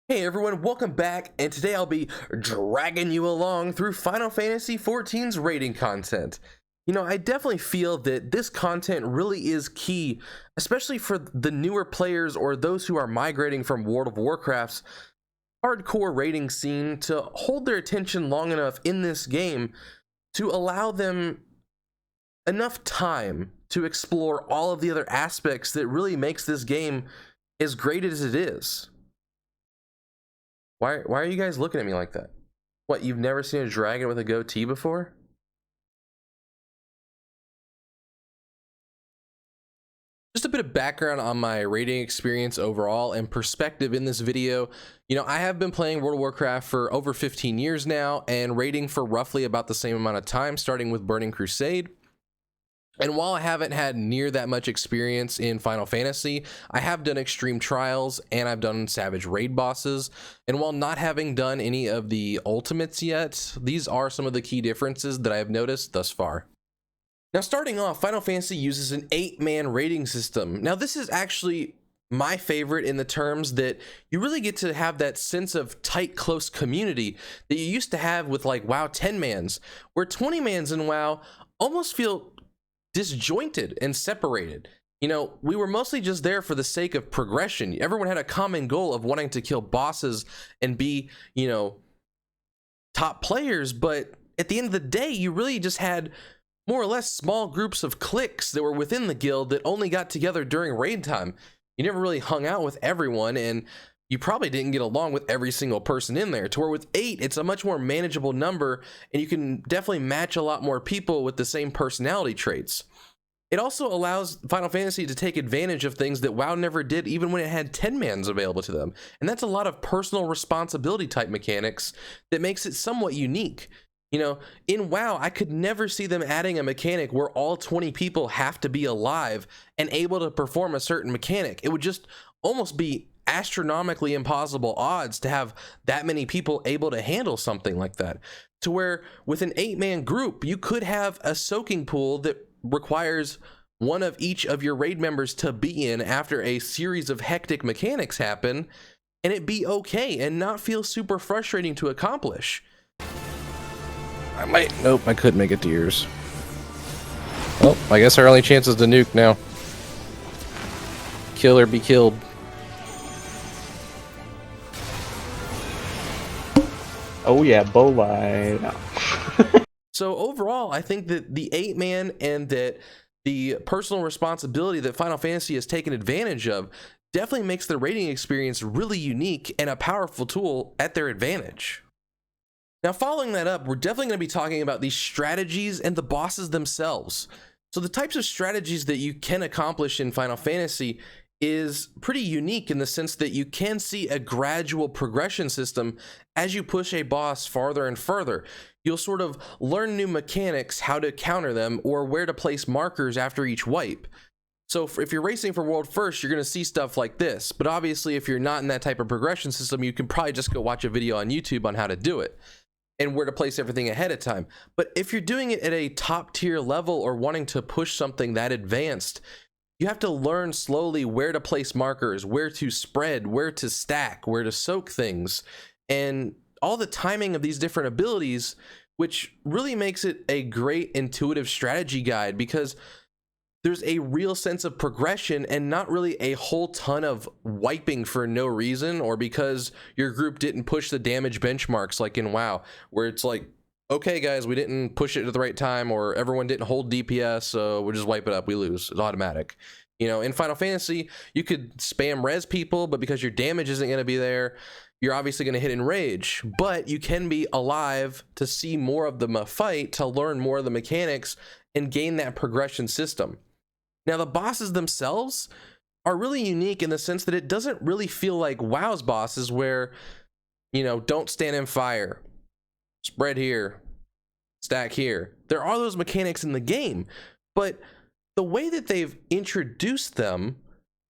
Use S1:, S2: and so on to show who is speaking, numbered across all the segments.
S1: Hey everyone, welcome back, and today I'll be dragging you along through Final Fantasy XIV's raiding content. I definitely feel that this content really is key, especially for the newer players or those who are migrating from World of Warcraft's hardcore raiding scene to hold their attention long enough in this game to allow them enough time to explore all of the other aspects that really makes this game as great as it is. Why are you guys looking at me like that? What, you've never seen a dragon with a goatee before? Just a bit of background on my raiding experience overall and perspective in this video. I have been playing World of Warcraft for over 15 years now and raiding for roughly about the same amount of time, starting with Burning Crusade. And while I haven't had near that much experience in Final Fantasy, I have done extreme trials and I've done savage raid bosses. And while not having done any of the ultimates yet, these are some of the key differences that I have noticed thus far. Now, starting off, Final Fantasy uses an 8-man raiding system. Now, this is actually my favorite in the terms that you really get to have that sense of tight, close community that you used to have with like WoW 10-mans, where 20-mans in WoW almost feel disjointed and separated. We were mostly just there for the sake of progression. Everyone had a common goal of wanting to kill bosses and be, top players, but at the end of the day, you really just had more or less small groups of cliques that were within the guild that only got together during raid time. You never really hung out with everyone, and you probably didn't get along with every single person in there, to where with 8, it's a much more manageable number, and you can definitely match a lot more people with the same personality traits. It also allows Final Fantasy to take advantage of things that WoW never did, even when it had 10-mans available to them. And that's a lot of personal responsibility type mechanics that makes it somewhat unique. In WoW, I could never see them adding a mechanic where all 20 people have to be alive and able to perform a certain mechanic. It would just almost be astronomically impossible odds to have that many people able to handle something like that, to where with an 8-man group you could have a soaking pool that requires one of each of your raid members to be in after a series of hectic mechanics happen, and it be okay and not feel super frustrating to accomplish. Nope, I couldn't make it to yours. Well, I guess our only chance is to nuke now. Kill or be killed.
S2: Oh yeah, bovine.
S1: So overall, I think that the 8-man and that the personal responsibility that Final Fantasy has taken advantage of definitely makes the raiding experience really unique and a powerful tool at their advantage. Now, following that up, we're definitely going to be talking about these strategies and the bosses themselves. So the types of strategies that you can accomplish in Final Fantasy is pretty unique in the sense that you can see a gradual progression system as you push a boss farther and further. You'll sort of learn new mechanics, how to counter them, or where to place markers after each wipe. So if you're racing for world first, you're going to see stuff like this. But obviously, if you're not in that type of progression system, you can probably just go watch a video on YouTube on how to do it and where to place everything ahead of time. But if you're doing it at a top tier level or wanting to push something that advanced, you have to learn slowly where to place markers, where to spread, where to stack, where to soak things, and all the timing of these different abilities, which really makes it a great intuitive strategy guide, because there's a real sense of progression and not really a whole ton of wiping for no reason, or because your group didn't push the damage benchmarks like in WoW, where it's like, okay guys, we didn't push it at the right time, or everyone didn't hold DPS, so we'll just wipe it up, we lose, it's automatic. In Final Fantasy, you could spam res people, but because your damage isn't going to be there, you're obviously going to hit enrage, but you can be alive to see more of the fight, to learn more of the mechanics and gain that progression system. Now, the bosses themselves are really unique in the sense that it doesn't really feel like WoW's bosses where, don't stand in fire, spread here, stack here. There are those mechanics in the game, but the way that they've introduced them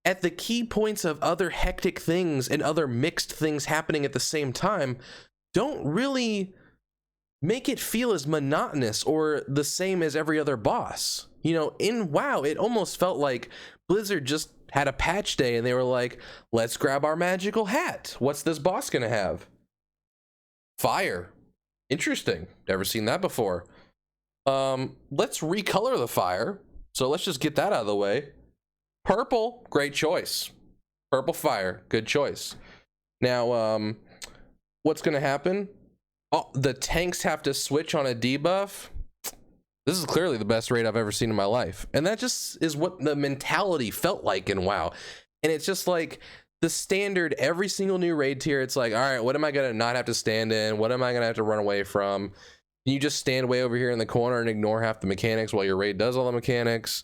S1: at the key points of other hectic things and other mixed things happening at the same time don't really make it feel as monotonous or the same as every other boss. In WoW, it almost felt like Blizzard just had a patch day and they were like, let's grab our magical hat. What's this boss gonna have? Fire. Interesting. Never seen that before. Let's recolor the fire. So let's just get that out of the way. Purple, great choice. Purple fire, good choice. Now, what's gonna happen? Oh, the tanks have to switch on a debuff. This is clearly the best raid I've ever seen in my life. And that just is what the mentality felt like in WoW. And it's just like the standard, every single new raid tier, it's like, all right, what am I gonna not have to stand in? What am I gonna have to run away from? You just stand way over here in the corner and ignore half the mechanics while your raid does all the mechanics.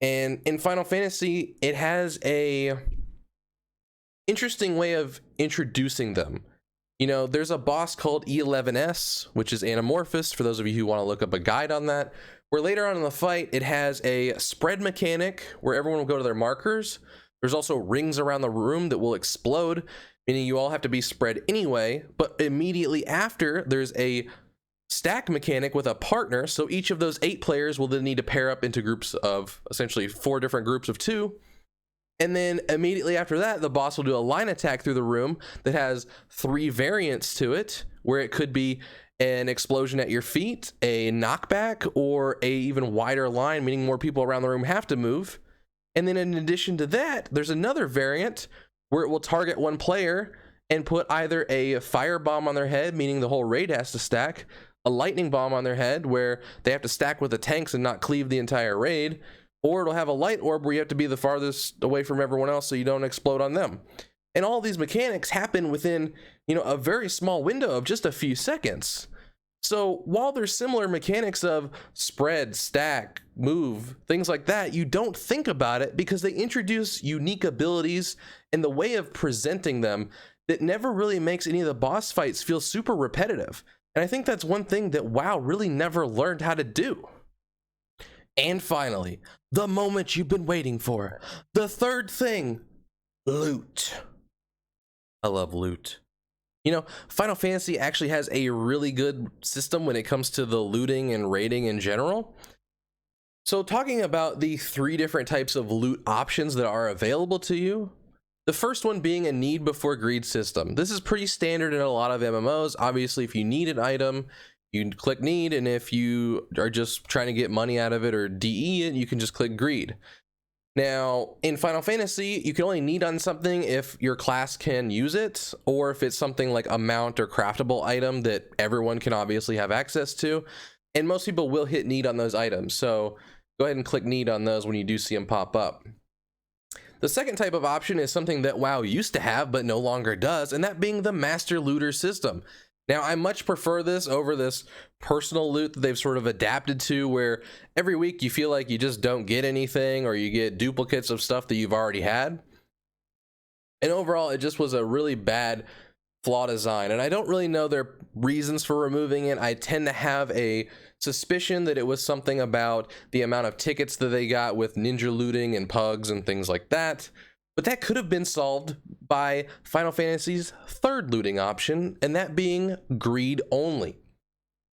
S1: And in Final Fantasy, it has a interesting way of introducing them. You know, there's a boss called E11S, which is Anamorphous, for those of you who want to look up a guide on that, where later on in the fight, it has a spread mechanic where everyone will go to their markers. There's also rings around the room that will explode, meaning you all have to be spread anyway, but immediately after, there's a stack mechanic with a partner, so each of those 8 players will then need to pair up into groups of essentially 4 different groups of 2. And then immediately after that, the boss will do a line attack through the room that has 3 variants to it, where it could be an explosion at your feet, a knockback, or a even wider line, meaning more people around the room have to move. And then in addition to that, there's another variant where it will target one player and put either a firebomb on their head, meaning the whole raid has to stack, a lightning bomb on their head where they have to stack with the tanks and not cleave the entire raid, or it'll have a light orb where you have to be the farthest away from everyone else so you don't explode on them. And all these mechanics happen within, you know, a very small window of just a few seconds. So while there's similar mechanics of spread, stack, move, things like that, you don't think about it because they introduce unique abilities and the way of presenting them that never really makes any of the boss fights feel super repetitive. And I think that's one thing that WoW really never learned how to do. And finally, the moment you've been waiting for. The third thing, loot. I love loot. You know, Final Fantasy actually has a really good system when it comes to the looting and raiding in general. So talking about the 3 different types of loot options that are available to you, the first one being a need before greed system. This is pretty standard in a lot of MMOs. Obviously, if you need an item, you can click need, and if you are just trying to get money out of it or DE it, you can just click greed. Now, in Final Fantasy, you can only need on something if your class can use it, or if it's something like a mount or craftable item that everyone can obviously have access to, and most people will hit need on those items, so go ahead and click need on those when you do see them pop up. The second type of option is something that WoW used to have but no longer does, and that being the Master Looter system. Now, I much prefer this over this personal loot that they've sort of adapted to, where every week you feel like you just don't get anything or you get duplicates of stuff that you've already had. And overall, it just was a really bad flaw design. And I don't really know their reasons for removing it. I tend to have a suspicion that it was something about the amount of tickets that they got with ninja looting and pugs and things like that. But that could have been solved by Final Fantasy's third looting option, and that being greed only.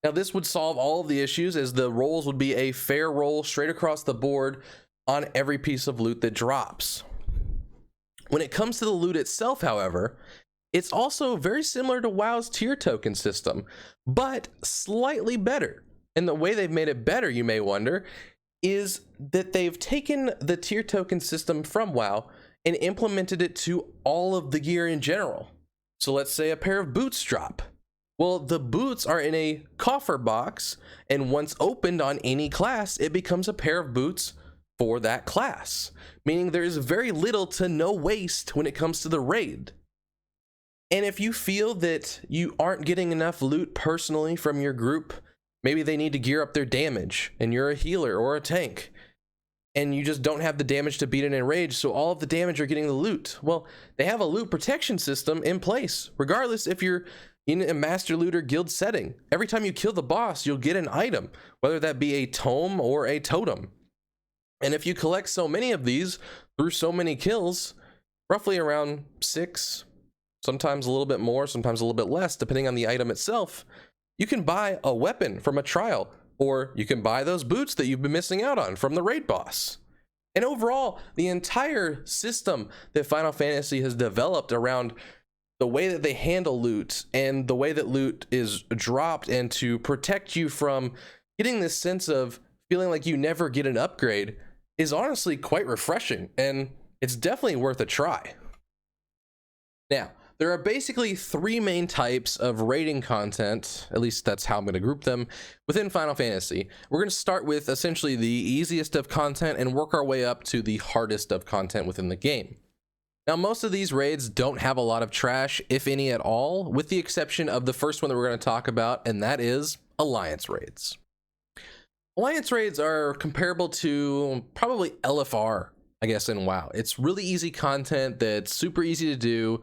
S1: Now, this would solve all of the issues, as the rolls would be a fair roll straight across the board on every piece of loot that drops. When it comes to the loot itself, however, it's also very similar to WoW's tier token system, but slightly better. And the way they've made it better, you may wonder, is that they've taken the tier token system from WoW and implemented it to all of the gear in general. So let's say a pair of boots drop. Well, the boots are in a coffer box, and once opened on any class, it becomes a pair of boots for that class, meaning there is very little to no waste when it comes to the raid. And if you feel that you aren't getting enough loot personally from your group, maybe they need to gear up their damage, and you're a healer or a tank, and you just don't have the damage to beat an enrage, so all of the damage are getting the loot. Well, they have a loot protection system in place, regardless if you're in a Master Looter guild setting. Every time you kill the boss, you'll get an item, whether that be a tome or a totem. And if you collect so many of these through so many kills, roughly around 6, sometimes a little bit more, sometimes a little bit less, depending on the item itself, you can buy a weapon from a trial, or you can buy those boots that you've been missing out on from the raid boss. And overall, the entire system that Final Fantasy has developed around the way that they handle loot and the way that loot is dropped, and to protect you from getting this sense of feeling like you never get an upgrade, is honestly quite refreshing, and it's definitely worth a try. Now, there are basically three main types of raiding content, at least that's how I'm going to group them, within Final Fantasy. We're going to start with essentially the easiest of content and work our way up to the hardest of content within the game. Now, most of these raids don't have a lot of trash, if any at all, with the exception of the first one that we're going to talk about, and that is Alliance raids. Alliance raids are comparable to probably LFR, I guess, in WoW. It's really easy content that's super easy to do,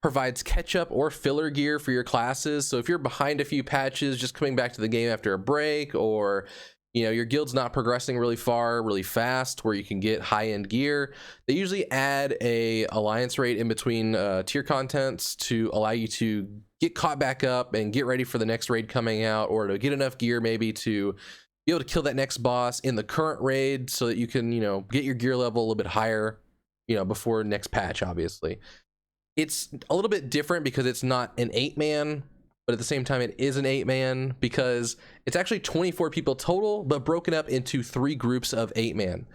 S1: provides catch-up or filler gear for your classes. So if you're behind a few patches, just coming back to the game after a break, or your guild's not progressing really far, really fast, where you can get high-end gear, they usually add a Alliance raid in between tier contents to allow you to get caught back up and get ready for the next raid coming out, or to get enough gear maybe to be able to kill that next boss in the current raid, so that you can, get your gear level a little bit higher, before next patch, obviously. It's a little bit different because it's not an 8-man, but at the same time, it is an 8-man because it's actually 24 people total, but broken up into 3 groups of 8-man.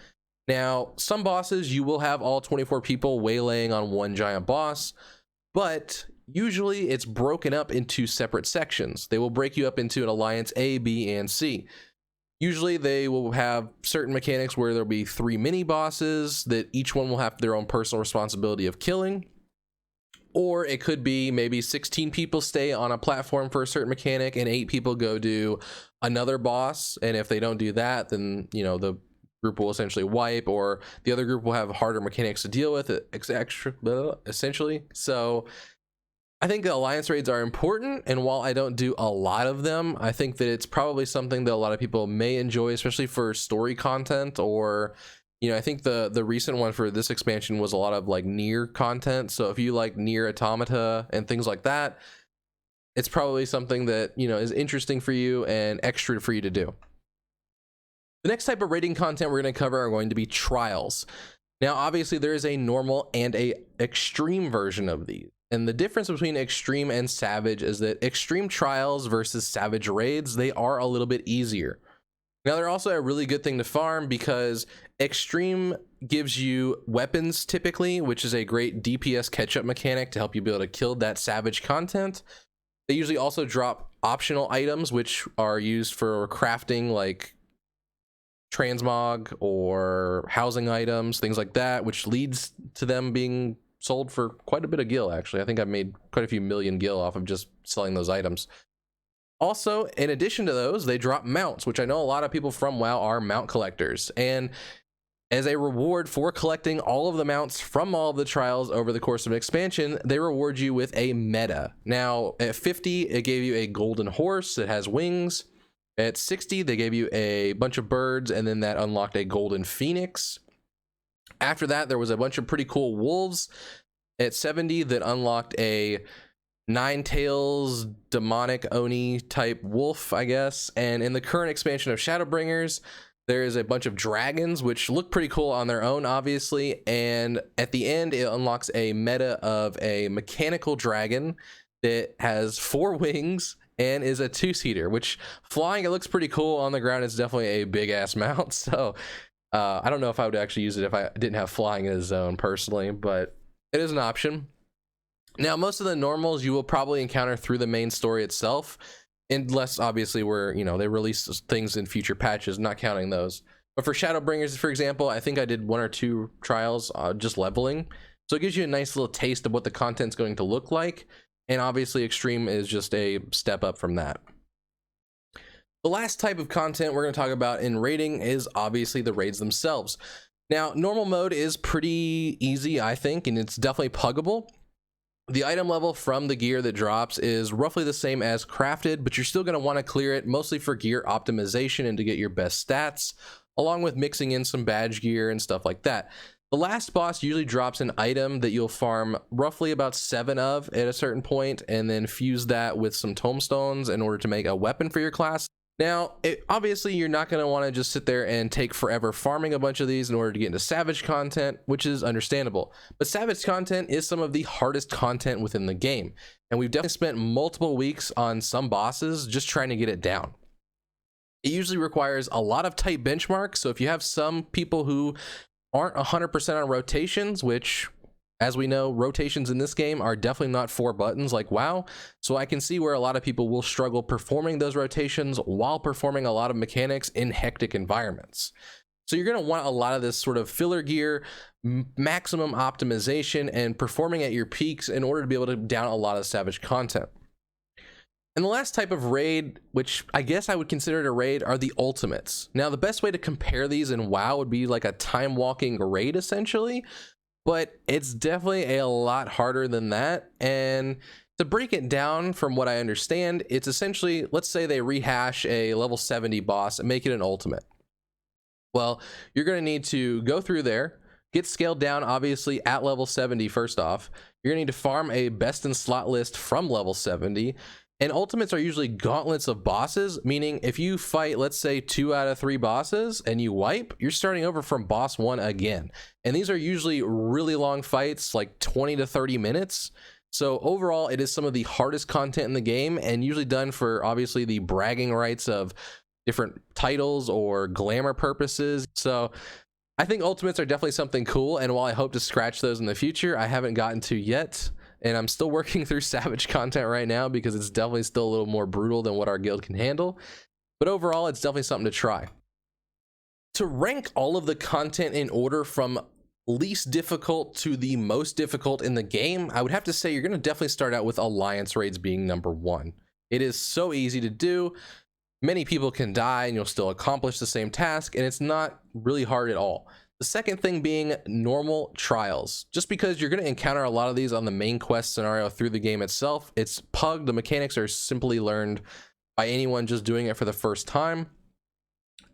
S1: Now, some bosses, you will have all 24 people waylaying on one giant boss, but usually it's broken up into separate sections. They will break you up into an Alliance A, B, and C. Usually they will have certain mechanics where there'll be 3 mini bosses that each one will have their own personal responsibility of killing. Or it could be maybe 16 people stay on a platform for a certain mechanic and 8 people go do another boss. And if they don't do that, then, the group will essentially wipe, or the other group will have harder mechanics to deal with, essentially. So I think the Alliance raids are important, and while I don't do a lot of them, I think that it's probably something that a lot of people may enjoy, especially for story content, or I think the recent one for this expansion was a lot of like Nier content. So if you like Nier Automata and things like that, it's probably something that, is interesting for you and extra for you to do. The next type of raiding content we're going to cover are going to be trials. Now, obviously there is a normal and a extreme version of these. And the difference between extreme and savage is that extreme trials versus savage raids, they are a little bit easier. Now, they're also a really good thing to farm because extreme gives you weapons typically, which is a great DPS catch-up mechanic to help you be able to kill that savage content. They usually also drop optional items, which are used for crafting, like transmog or housing items, things like that, which leads to them being sold for quite a bit of gil, actually. I think I've made quite a few million gil off of just selling those items. Also, in addition to those, they drop mounts, which I know a lot of people from WoW are mount collectors. And as a reward for collecting all of the mounts from all of the trials over the course of an expansion, they reward you with a meta. Now, at 50, it gave you a golden horse that has wings. At 60, they gave you a bunch of birds, and then that unlocked a golden phoenix. After that, there was a bunch of pretty cool wolves at 70 that unlocked a 9 tails demonic Oni type wolf, I guess. And in the current expansion of Shadowbringers, there is a bunch of dragons, which look pretty cool on their own, obviously. And at the end, it unlocks a meta of a mechanical dragon that has 4 wings and is a 2-seater, which flying, it looks pretty cool on the ground. It's definitely a big ass mount. So I don't know if I would actually use it if I didn't have flying in a zone personally, but it is an option. Now, most of the normals you will probably encounter through the main story itself, unless obviously where, they release things in future patches, not counting those. But for Shadowbringers, for example, I think I did 1 or 2 trials just leveling. So it gives you a nice little taste of what the content's going to look like. And obviously Extreme is just a step up from that. The last type of content we're going to talk about in raiding is obviously the raids themselves. Now, normal mode is pretty easy, I think, and it's definitely puggable. The item level from the gear that drops is roughly the same as crafted, but you're still going to want to clear it mostly for gear optimization and to get your best stats, along with mixing in some badge gear and stuff like that. The last boss usually drops an item that you'll farm roughly about 7 of at a certain point, and then fuse that with some tomestones in order to make a weapon for your class. Now, obviously, you're not going to want to just sit there and take forever farming a bunch of these in order to get into Savage content, which is understandable. But Savage content is some of the hardest content within the game, and we've definitely spent multiple weeks on some bosses just trying to get it down. It usually requires a lot of tight benchmarks, so if you have some people who aren't 100% on rotations, which, as we know, rotations in this game are definitely not 4 buttons like WoW, so I can see where a lot of people will struggle performing those rotations while performing a lot of mechanics in hectic environments. So you're going to want a lot of this sort of filler gear, maximum optimization, and performing at your peaks in order to be able to down a lot of Savage content. And the last type of raid, which I guess I would consider it a raid, are the ultimates. Now, the best way to compare these in WoW would be like a time walking raid, essentially, but it's definitely a lot harder than that. And to break it down from what I understand, it's essentially, let's say they rehash a level 70 boss and make it an ultimate. Well, you're going to need to go through there, get scaled down, obviously, at level 70 first off. You're going to need to farm a best in slot list from level 70. And ultimates are usually gauntlets of bosses, meaning if you fight, let's say, 2 out of 3 bosses and you wipe, you're starting over from boss 1 again. And these are usually really long fights, like 20 to 30 minutes. So overall, it is some of the hardest content in the game, and usually done for, obviously, the bragging rights of different titles or glamour purposes. So I think ultimates are definitely something cool, and while I hope to scratch those in the future, I haven't gotten to yet. And I'm still working through Savage content right now because it's definitely still a little more brutal than what our guild can handle. But overall, it's definitely something to try. To rank all of the content in order from least difficult to the most difficult in the game, I would have to say you're going to definitely start out with Alliance raids being number 1. It is so easy to do. Many people can die and you'll still accomplish the same task, and it's not really hard at all. The second thing being normal trials. Just because you're going to encounter a lot of these on the main quest scenario through the game itself, it's pugged. The mechanics are simply learned by anyone just doing it for the first time.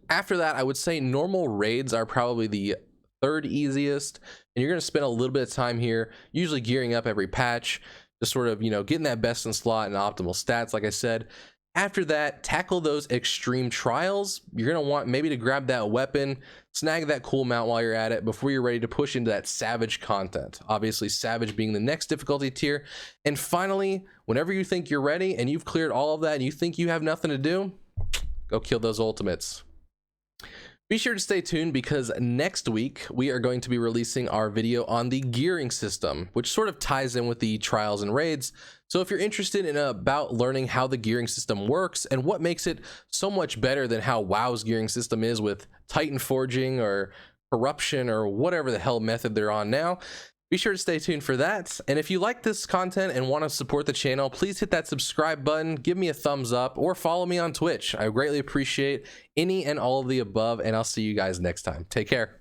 S1: After that, I would say normal raids are probably the 3rd easiest, and you're going to spend a little bit of time here, usually gearing up every patch, just sort of, getting that best in slot and optimal stats, like I said. After that, tackle those extreme trials. You're going to want maybe to grab that weapon, snag that cool mount while you're at it before you're ready to push into that Savage content. Obviously, Savage being the next difficulty tier. And finally, whenever you think you're ready and you've cleared all of that and you think you have nothing to do, go kill those ultimates. Be sure to stay tuned because next week we are going to be releasing our video on the gearing system, which sort of ties in with the trials and raids. So if you're interested in about learning how the gearing system works and what makes it so much better than how WoW's gearing system is with Titan forging or corruption or whatever the hell method they're on now, be sure to stay tuned for that. And if you like this content and want to support the channel, please hit that subscribe button, give me a thumbs up, or follow me on Twitch. I greatly appreciate any and all of the above, and I'll see you guys next time. Take care.